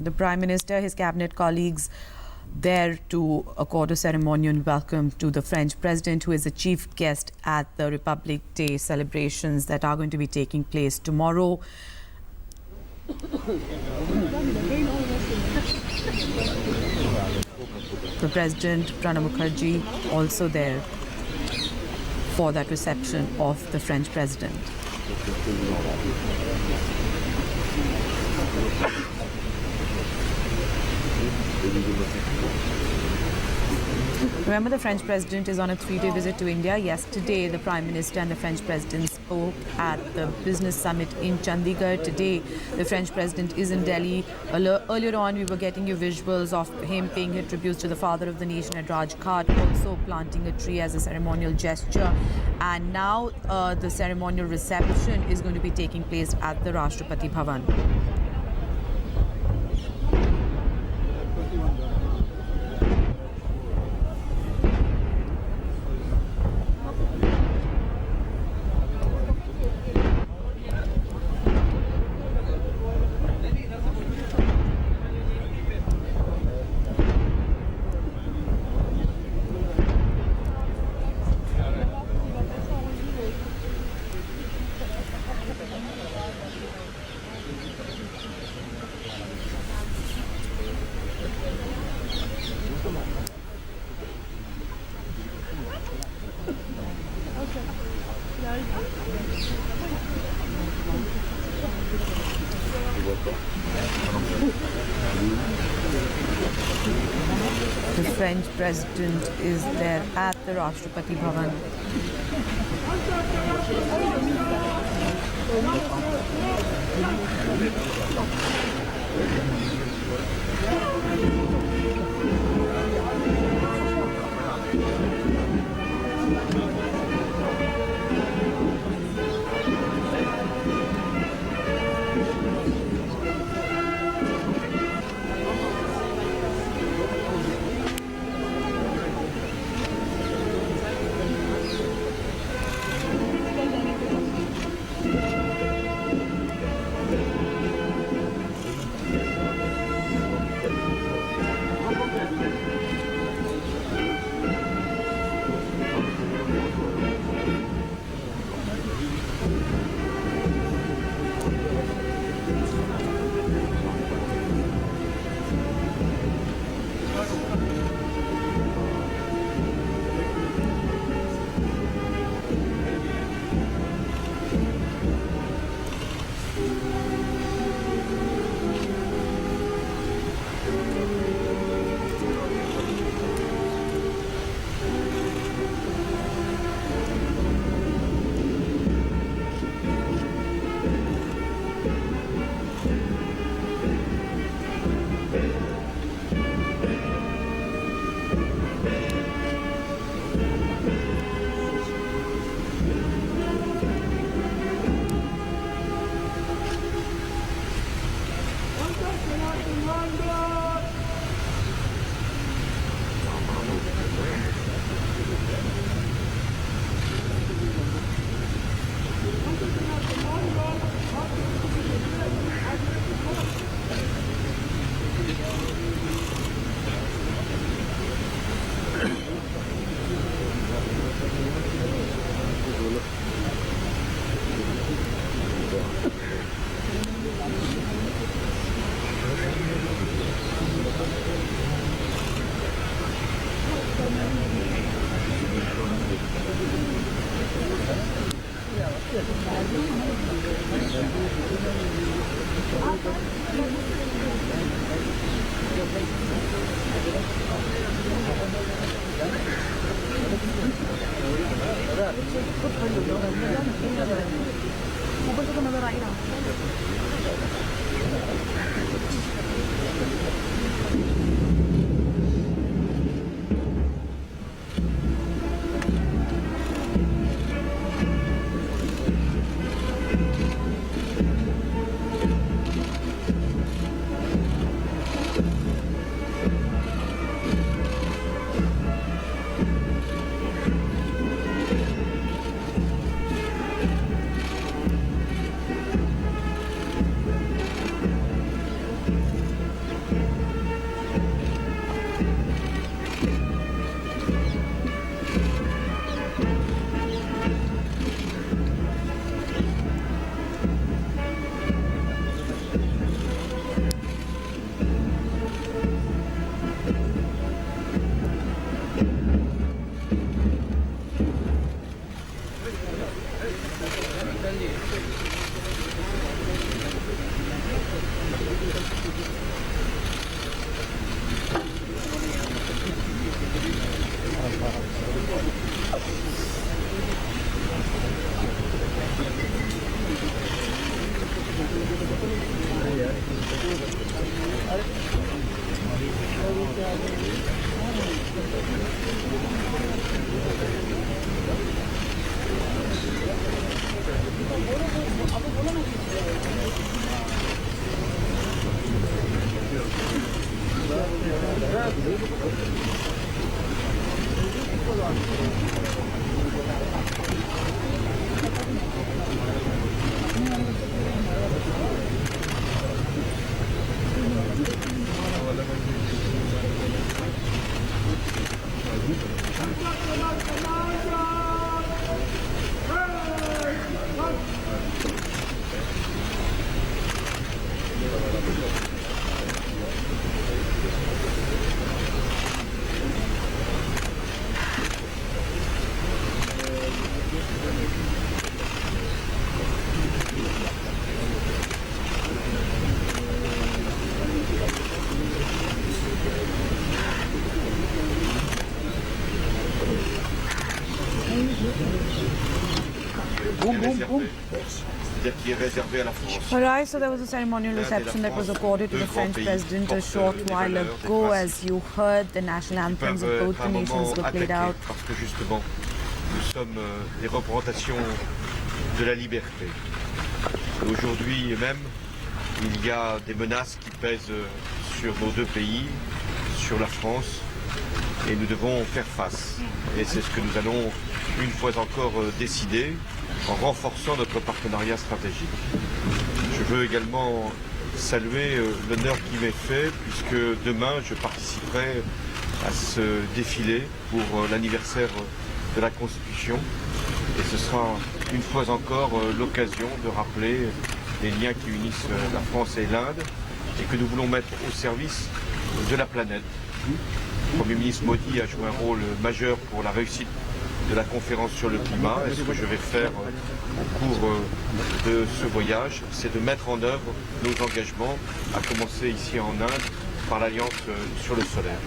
The Prime Minister, his cabinet colleagues there to accord a ceremonial welcome to the French President, who is the chief guest at the Republic Day celebrations that are going to be taking place tomorrow. The President, Pranab Mukherjee, also there for that reception of the French President. Remember, the French President is on a 3-day visit to India. Yesterday, the Prime Minister and the French President spoke at the business summit in Chandigarh. Today, the French President is in Delhi. Earlier on, we were getting you visuals of him paying tributes to the father of the nation at Rajghat, also planting a tree as a ceremonial gesture. And now the ceremonial reception is going to be taking place at the Rashtrapati Bhawan. The French President is there at the Rashtrapati Bhawan. Alright, so there was a ceremonial reception that was accorded to the French president a short while ago. As you heard, the national anthems of both the nations were played out. Parce que justement, nous sommes des représentations de la liberté. Aujourd'hui même, il y a des menaces qui pèsent sur nos deux pays, sur la France, et nous devons faire face. Et c'est ce que nous allons une fois encore décider en renforçant notre partenariat stratégique. Je veux également saluer l'honneur qui m'est fait puisque demain je participerai à ce défilé pour l'anniversaire de la Constitution et ce sera une fois encore l'occasion de rappeler les liens qui unissent la France et l'Inde et que nous voulons mettre au service de la planète. Le Premier ministre Modi a joué un rôle majeur pour la réussite de la conférence sur le climat. Et ce que je vais faire au cours de ce voyage, c'est de mettre en œuvre nos engagements, à commencer ici en Inde par l'Alliance sur le solaire.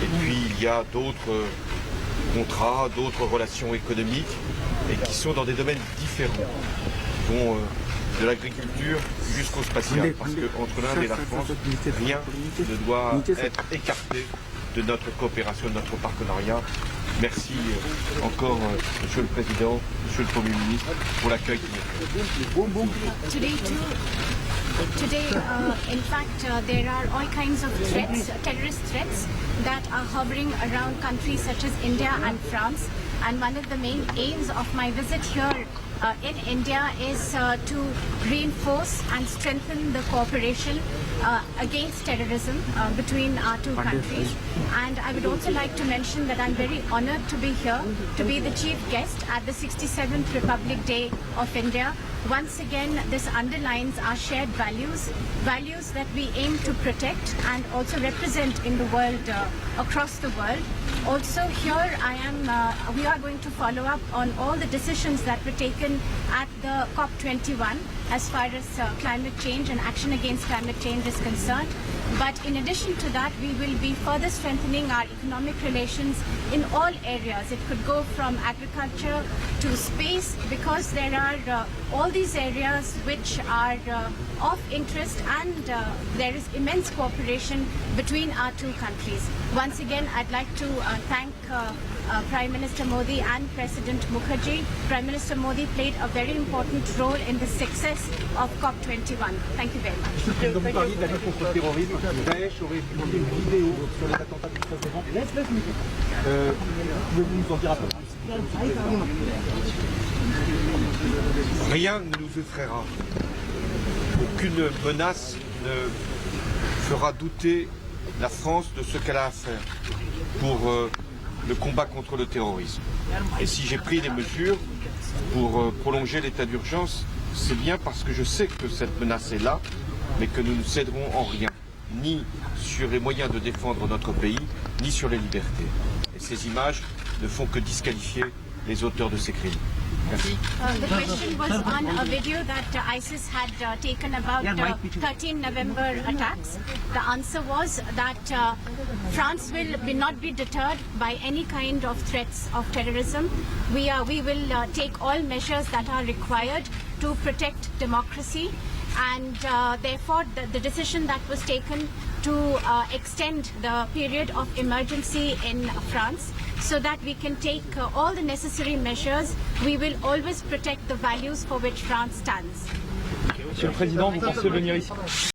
Et puis il y a d'autres contrats, d'autres relations économiques et qui sont dans des domaines différents, dont de l'agriculture jusqu'au spatial, parce qu'entre l'Inde et la France, rien ne doit être écarté de notre coopération, de notre partenariat. Merci encore, Monsieur le Président, Monsieur le Premier ministre, pour l'accueil qui est fait. Today, in fact, there are all kinds of threats, terrorist threats, that are hovering around countries such as India and France. And one of the main aims of my visit here in India is to reinforce and strengthen the cooperation against terrorism between our two countries. And I would also like to mention that I'm very honored to be here, to be the chief guest at the 67th Republic Day of India. Once again, this underlines our shared values, values that we aim to protect and also represent in the world, across the world. Also here we are going to follow up on all the decisions that were taken at the COP21 as far as climate change and action against climate change is concerned. But in addition to that, we will be further strengthening our economic relations in all areas. It could go from agriculture to space, because there are all these areas which are of interest, and there is immense cooperation between our two countries. Once again, I'd like to thank Prime Minister Modi and President Mukherjee. Prime Minister Modi played a very important role in the success of COP21. Thank you very much. Vous parliez de la lutte contre le terrorisme. Daesh aurait publié une vidéo sur les attentats du 13 novembre. Pouvez-vous nous en dire un peu plus? Rien ne nous effraiera. Aucune menace ne fera douter la France de ce qu'elle a à faire pour le combat contre le terrorisme. Et si j'ai pris des mesures pour prolonger l'état d'urgence, c'est bien parce que je sais que cette menace est là, mais que nous ne céderons en rien, ni sur les moyens de défendre notre pays, ni sur les libertés. Et ces images ne font que disqualifier les auteurs de ces crimes. Merci. The question was on a video that ISIS had taken about 13 November attacks. The answer was that France will not be deterred by any kind of threats of terrorism. We will take all measures that are required to protect democracy, and therefore the decision that was taken to extend the period of emergency in France, so that we can take all the necessary measures. We will always protect the values for which France stands. Monsieur le Président, vous pensez venir ici?